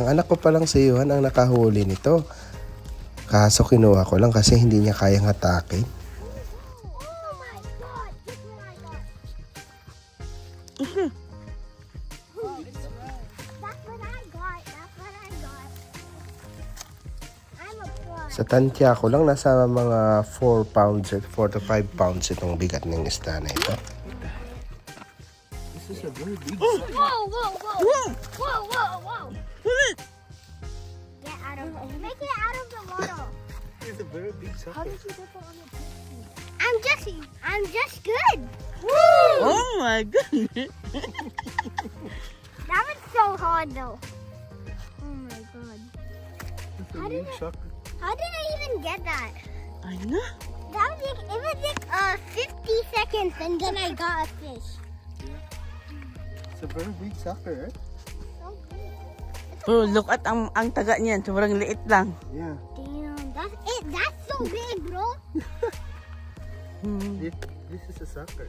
Ang anak ko palang si Johan ang nakahuli nito. Kaso kinuha ko lang kasi hindi niya kayang hatakin. Sa tansya ko lang, nasa mga 4 pounds, 4 to 5 pounds itong bigat ng isda na ito. This is a very big Whoa, whoa, whoa. Whoa, whoa, whoa. Get out of it. Make it out of the water. It's a very big sucker. How did you get that on the picture? I'm just good. Oh my goodness. That was so hard though. Oh my god. It's a big sucker. How did I even get that? I know. That was like, it was like 50 seconds and then I got a fish. It's a very big sucker, right? So good. Oh, look at ang taga niyan. Sobrang liit lang. Yeah. Damn, that's it. That's so big, bro. This is a sucker.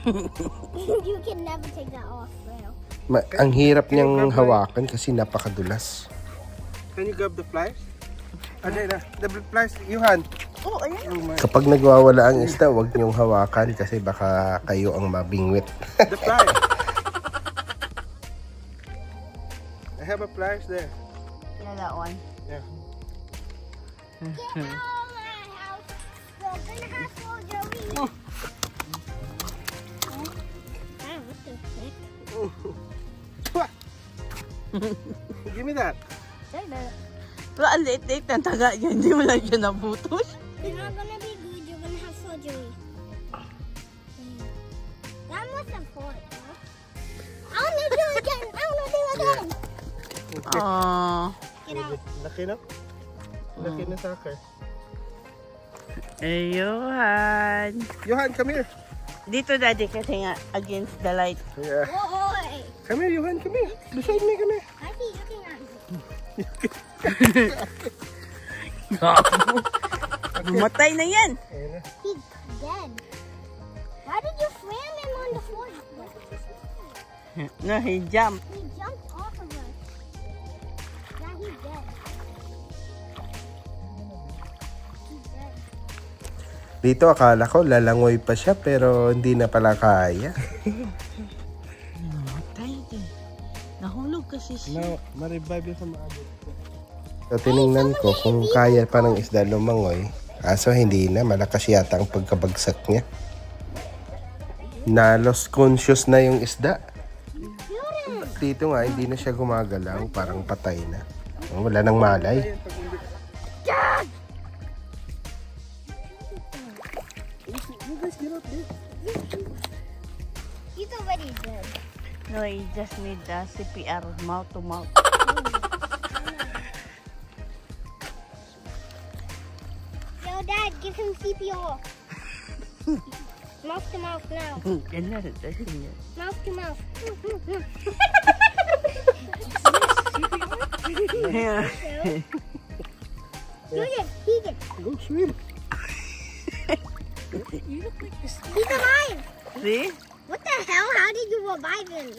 You can never take that off, bro. Ang hirap niyang hawakan kasi napakadulas. Can you grab the flies? The flies, Johan. Oh, ayan. Kapag nagwawala ang isda, huwag niyong hawakan kasi baka kayo ang mabingwit. The flies. I have a flies there. Yeah, that one. Yeah. Get out of my house. We're gonna have Joey. Give me that. Pero ang liit-liit ng taga niya. Hindi mo lang siya nabutos. You're not gonna be good. You're gonna have surgery. That must have fought. I wanna do it again. I wanna do it again. Aww. Get out. Laki na? Laki na sucker. Hey, Johan. Johan, come here. Dito, Daddy, kasi nga against the light. Yeah. Boy. Come here, Johan. Come here. Beside me, come here. I see looking at me. Matay na yan. He's dead. Why did you slam him on the floor? No, he jumped. He jumped off of us. Now he's dead. He's dead. Dito akala ko lalangoy pa siya pero hindi na pala kaya. Matay din. Nahulog kasi siya. No, ma-revive yung maabot. So tiningnan ko kung kaya pa ng isda lumangoy. Kaso hindi na, malakas yata ang pagkabagsak niya. Na lost conscious na yung isda. Dito nga, hindi na siya gumagalaw. Parang patay na. Wala nang malay. He's already dead. No, he just need the CPR, mouth to mouth. Yo, Dad, give him CPR. Mouth to mouth now. Yan na, that's it. Mouth to mouth. Yeah. Keegan. Go swim. He's alive. See? What the hell? How did you revive him?